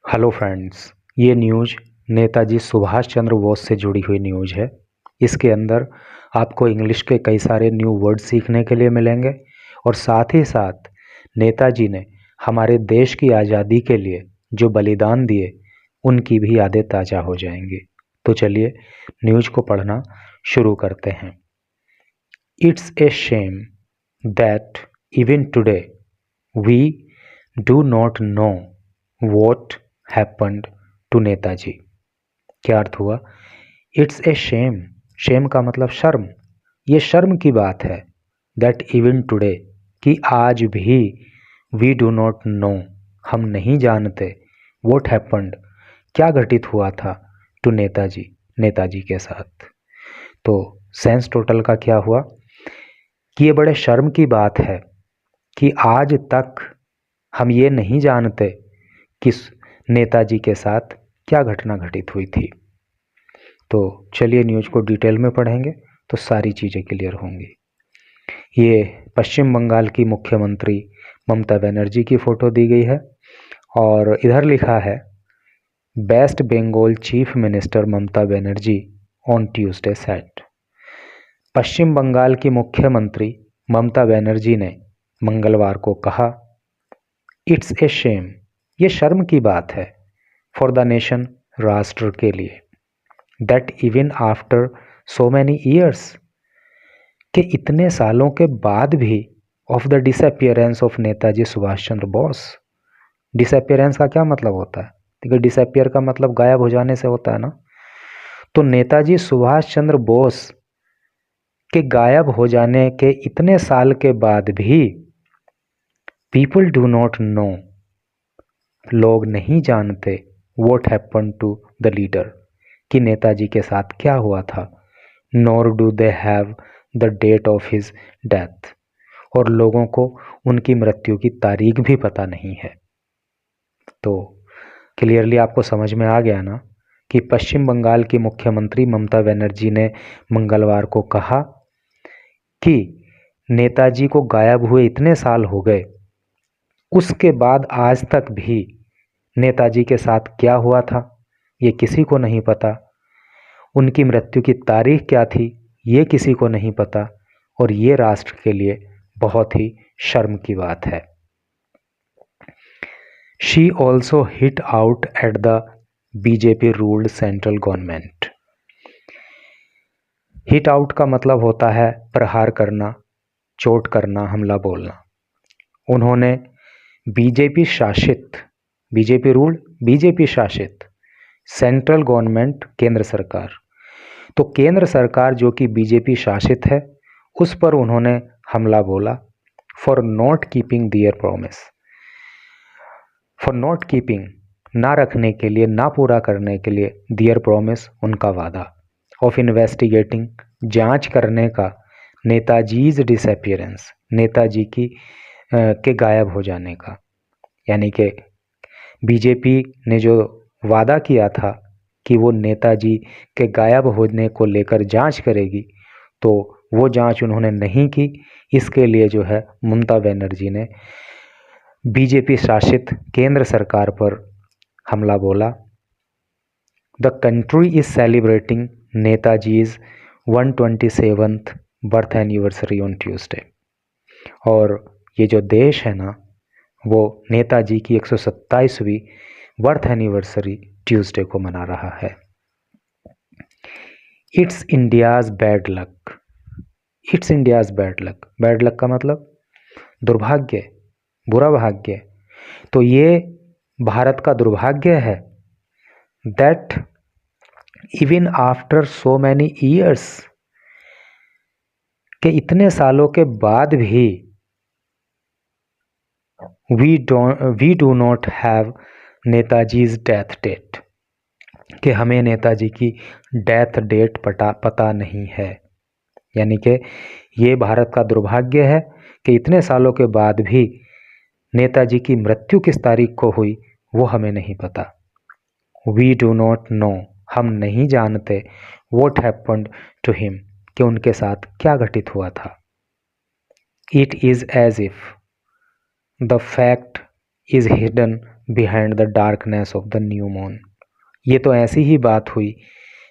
Hello friends, ये news Netaji Subhash Chandra Bose से जुड़ी हुई न्यूज़ है। इसके अंदर आपको इंग्लिश के कई सारे न्यू वर्ड सीखने के लिए मिलेंगे और साथ ही साथ नेताजी ने हमारे देश की आज़ादी के लिए जो बलिदान दिए उनकी भी यादें ताज़ा हो जाएंगी। तो चलिए न्यूज़ को पढ़ना शुरू करते हैं। It's a shame that even today we do not know what happened to Netaji. क्या अर्थ हुआ? इट्स ए शेम, शेम का मतलब शर्म। ये शर्म की बात है दैट इवन टुडे, कि आज भी वी डू नॉट नो, हम नहीं जानते वॉट हैपन्ड, क्या घटित हुआ था टू नेताजी, नेताजी के साथ। तो सेंस टोटल का क्या हुआ कि ये बड़े शर्म की बात है कि आज तक हम ये नहीं जानते कि नेताजी के साथ क्या घटना घटित हुई थी। तो चलिए न्यूज़ को डिटेल में पढ़ेंगे तो सारी चीज़ें क्लियर होंगी। ये पश्चिम बंगाल की मुख्यमंत्री ममता बनर्जी की फ़ोटो दी गई है और इधर लिखा है West Bengal chief minister Mamata Banerjee on Tuesday said. पश्चिम बंगाल की मुख्यमंत्री ममता बनर्जी ने मंगलवार को कहा, इट्स ए शेम, ये शर्म की बात है, फॉर द नेशन, राष्ट्र के लिए, that even after so many years, के इतने सालों के बाद भी, of the disappearance of Netaji Subhash Chandra Bose. Disappearance का क्या मतलब होता है? देखिए, डिसअपियर का मतलब गायब हो जाने से होता है ना। तो नेताजी सुभाष चंद्र बोस के गायब हो जाने के इतने साल के बाद भी पीपल डू नॉट नो, लोग नहीं जानते what happen to the leader, कि नेताजी के साथ क्या हुआ था। Nor do they have the date of his death, और लोगों को उनकी मृत्यु की तारीख भी पता नहीं है। तो क्लियरली आपको समझ में आ गया ना कि पश्चिम बंगाल की मुख्यमंत्री ममता बनर्जी ने मंगलवार को कहा कि नेताजी को गायब हुए इतने साल हो गए, उसके बाद आज तक भी नेताजी के साथ क्या हुआ था ये किसी को नहीं पता। उनकी मृत्यु की तारीख क्या थी ये किसी को नहीं पता, और ये राष्ट्र के लिए बहुत ही शर्म की बात है। She also hit out at the BJP ruled central government. Hit out का मतलब होता है प्रहार करना, चोट करना, हमला बोलना। उन्होंने बीजेपी शासित, बीजेपी रूल्ड, बीजेपी शासित सेंट्रल गवर्नमेंट, केंद्र सरकार, तो केंद्र सरकार जो कि बीजेपी शासित है उस पर उन्होंने हमला बोला। For not keeping their promise, for not keeping, ना रखने के लिए, ना पूरा करने के लिए, दियर प्रॉमिस, उनका वादा, ऑफ इन्वेस्टिगेटिंग, जांच करने का, नेताजीज डिसअपियरेंस, नेताजी की के गायब हो जाने का। यानी कि बीजेपी ने जो वादा किया था कि वो नेताजी के गायब होने को लेकर जांच करेगी, तो वो जांच उन्होंने नहीं की। इसके लिए जो है ममता बनर्जी ने बीजेपी शासित केंद्र सरकार पर हमला बोला। The country is celebrating Netaji's 127th birth anniversary on Tuesday, और ये जो देश है ना वो नेताजी की 127वीं बर्थ एनिवर्सरी ट्यूसडे को मना रहा है। It's India's bad luck, it's India's bad luck, bad luck का मतलब दुर्भाग्य, बुरा भाग्य। तो ये भारत का दुर्भाग्य है that even after so many years, के इतने सालों के बाद भी we do not have Netaji's death date, कि हमें नेताजी की डेथ डेट पता नहीं है। यानी कि ये भारत का दुर्भाग्य है कि इतने सालों के बाद भी नेताजी की मृत्यु किस तारीख को हुई वो हमें नहीं पता। वी डू नॉट नो, हम नहीं जानते व्हाट हैपेंड टू हिम, कि उनके साथ क्या घटित हुआ था। It is as if the fact is hidden behind the darkness of the new moon. ये तो ऐसी ही बात हुई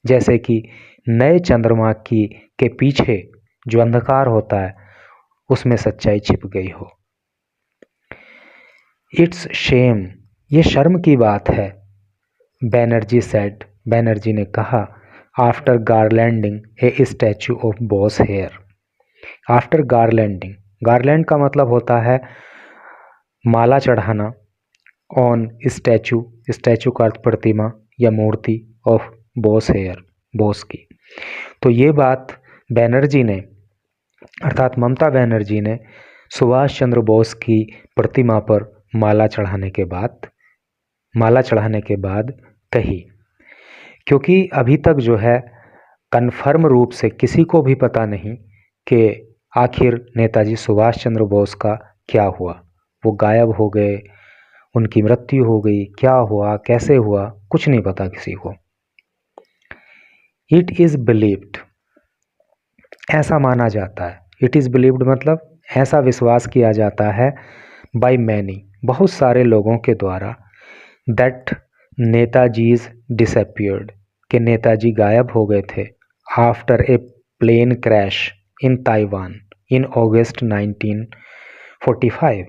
जैसे कि नए चंद्रमा के पीछे जो अंधकार होता है उसमें सच्चाई छिप गई हो। इट्स शेम, ये शर्म की बात है। बैनर्जी सेड, बैनर्जी ने कहा, after garlanding a statue of Bose here. After garlanding, garland का मतलब होता है माला चढ़ाना, ऑन स्टैचू, स्टैचू का अर्थ प्रतिमा या मूर्ति, ऑफ बॉस हेयर, बॉस की। तो ये बात बैनर्जी ने अर्थात ममता बनर्जी ने सुभाष चंद्र बोस की प्रतिमा पर माला चढ़ाने के बाद कही, क्योंकि अभी तक जो है कन्फर्म रूप से किसी को भी पता नहीं कि आखिर नेताजी सुभाष चंद्र बोस का क्या हुआ। वो गायब हो गए, उनकी मृत्यु हो गई, क्या हुआ, कैसे हुआ, कुछ नहीं पता किसी को। इट इज़ बिलीव्ड, ऐसा माना जाता है। इट इज़ बिलीव्ड मतलब ऐसा विश्वास किया जाता है, बाय मैनी, बहुत सारे लोगों के द्वारा, दैट नेताजीज डिसअपियर्ड, कि नेताजी गायब हो गए थे, after a plane crash in Taiwan in August 1945,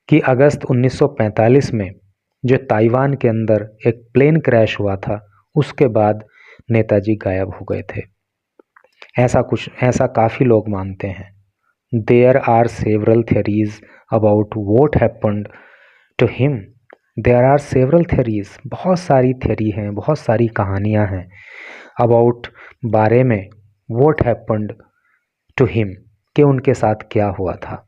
कि अगस्त 1945 में जो ताइवान के अंदर एक प्लेन क्रैश हुआ था उसके बाद नेताजी गायब हो गए थे। ऐसा काफ़ी लोग मानते हैं। There are several theories about what happened to him. There are several theories, बहुत सारी थियरी हैं, बहुत सारी कहानियां हैं, अबाउट, बारे में, वॉट हैपन्ड टू हिम, कि उनके साथ क्या हुआ था।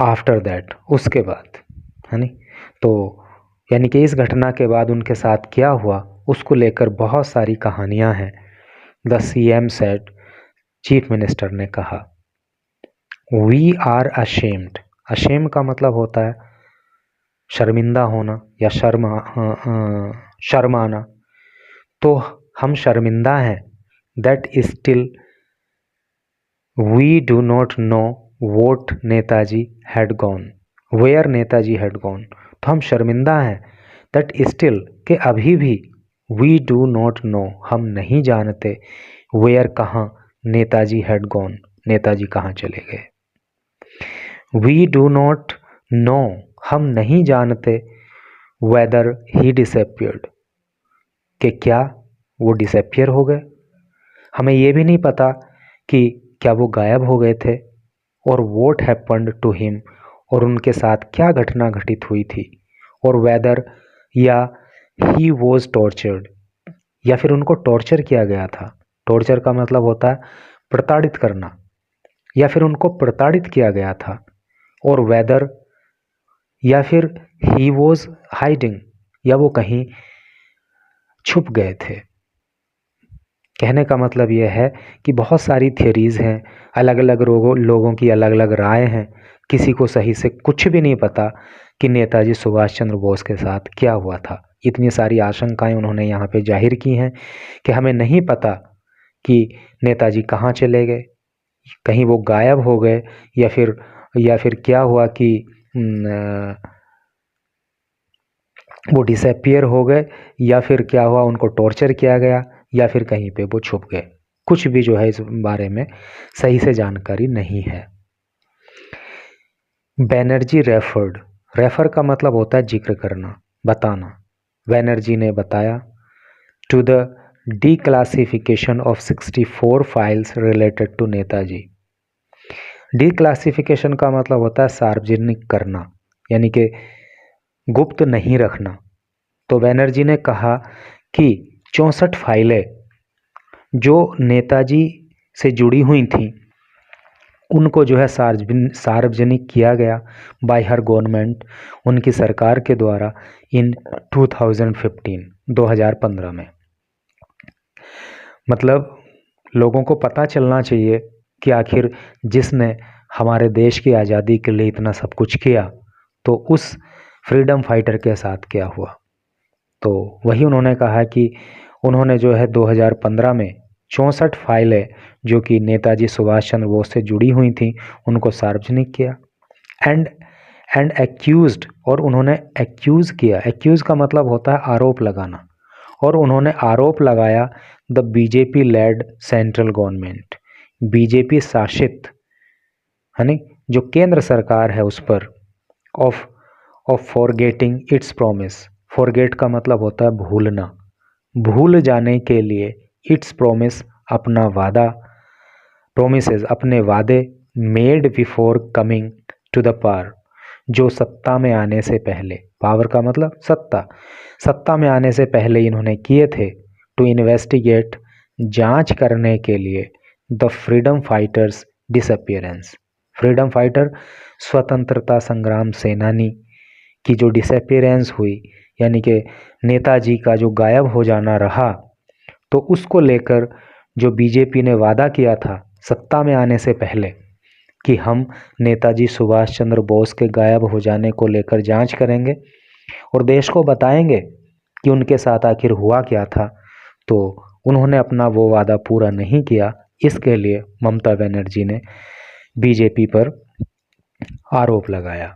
आफ्टर दैट, उसके बाद, है नी। तो यानी कि इस घटना के बाद उनके साथ क्या हुआ उसको लेकर बहुत सारी कहानियां हैं। The CM said, chief minister ने कहा, वी आर अशेम्ड। अशेम का मतलब होता है शर्मिंदा होना या शर्माना। तो हम शर्मिंदा हैं। That still we do not know what Netaji had gone, where Netaji had gone. तो हम शर्मिंदा हैं, दैट स्टिल, के अभी भी, वी डू नॉट नो, हम नहीं जानते, वेयर, कहाँ, नेताजी हैड गॉन, नेताजी कहाँ चले गए। वी डू नॉट नो, हम नहीं जानते, वेदर ही डिसअपियर्ड, कि क्या वो डिसअपियर हो गए। हमें ये भी नहीं पता कि क्या वो गायब हो गए थे, और वॉट हैपन्ड टू हिम, और उनके साथ क्या घटना घटित हुई थी, और वेदर, या ही वॉज टॉर्चर्ड, या फिर उनको टॉर्चर किया गया था। टॉर्चर का मतलब होता है प्रताड़ित करना, या फिर उनको प्रताड़ित किया गया था। और वेदर, या फिर ही वॉज हाइडिंग, या वो कहीं छुप गए थे। कहने का मतलब यह है कि बहुत सारी थियरीज़ हैं, अलग अलग लोगों की अलग अलग राय हैं, किसी को सही से कुछ भी नहीं पता कि नेताजी सुभाष चंद्र बोस के साथ क्या हुआ था। इतनी सारी आशंकाएं उन्होंने यहाँ पे जाहिर की हैं कि हमें नहीं पता कि नेताजी कहाँ चले गए, कहीं वो गायब हो गए, या फिर क्या हुआ कि वो डिसअपियर हो गए, या फिर क्या हुआ उनको टॉर्चर किया गया, या फिर कहीं पे वो छुप गए। कुछ भी जो है इस बारे में सही से जानकारी नहीं है। बैनर्जी रेफर्ड, रेफर का मतलब होता है जिक्र करना, बताना। बैनर्जी ने बताया, to the declassification of 64 files related to Netaji. Declassification का मतलब होता है सार्वजनिक करना, यानी कि गुप्त नहीं रखना। तो बैनर्जी ने कहा कि 64 फाइलें जो नेताजी से जुड़ी हुई थीं उनको जो है सार्वजनिक किया गया बाय हर गवर्नमेंट, उनकी सरकार के द्वारा, इन 2015 में। मतलब लोगों को पता चलना चाहिए कि आखिर जिसने हमारे देश की आज़ादी के लिए इतना सब कुछ किया तो उस फ्रीडम फाइटर के साथ क्या हुआ। तो वही उन्होंने कहा कि उन्होंने जो है 2015 में 64 फाइलें जो कि नेताजी सुभाष चंद्र बोस से जुड़ी हुई थी उनको सार्वजनिक किया। एंड एक्यूज्ड, और उन्होंने एक्यूज़ किया। एक्यूज़ का मतलब होता है आरोप लगाना, और उन्होंने आरोप लगाया the BJP lead central government, BJP शासित, यानी जो केंद्र सरकार है उस पर, of forgetting it's promise. Forget का मतलब होता है भूलना, भूल जाने के लिए, इट्स प्रॉमिस अपना वादा, प्रोमिसेस अपने वादे, made before coming to the power, जो सत्ता में आने से पहले, पावर का मतलब सत्ता, सत्ता में आने से पहले इन्होंने किए थे। टू इन्वेस्टिगेट, जांच करने के लिए, the freedom fighters disappearance. Freedom fighter स्वतंत्रता संग्राम सेनानी की जो डिसअपियरेंस हुई, यानी कि नेताजी का जो गायब हो जाना रहा, तो उसको लेकर जो बीजेपी ने वादा किया था सत्ता में आने से पहले कि हम नेताजी सुभाष चंद्र बोस के गायब हो जाने को लेकर जांच करेंगे और देश को बताएंगे कि उनके साथ आखिर हुआ क्या था, तो उन्होंने अपना वो वादा पूरा नहीं किया। इसके लिए ममता बनर्जी ने बीजेपी पर आरोप लगाया।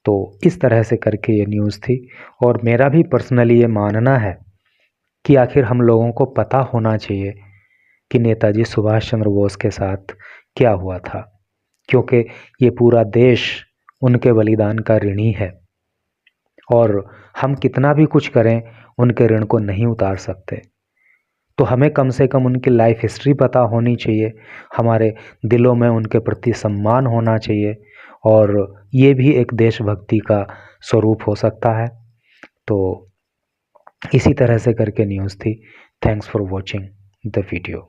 तो इस तरह से करके ये न्यूज़ थी, और मेरा भी पर्सनली ये मानना है कि आखिर हम लोगों को पता होना चाहिए कि नेताजी सुभाष चंद्र बोस के साथ क्या हुआ था, क्योंकि ये पूरा देश उनके बलिदान का ऋणी है, और हम कितना भी कुछ करें उनके ऋण को नहीं उतार सकते। तो हमें कम से कम उनकी लाइफ हिस्ट्री पता होनी चाहिए, हमारे दिलों में उनके प्रति सम्मान होना चाहिए, और ये भी एक देशभक्ति का स्वरूप हो सकता है। तो इसी तरह से करके न्यूज़ थी। Thanks for watching the video.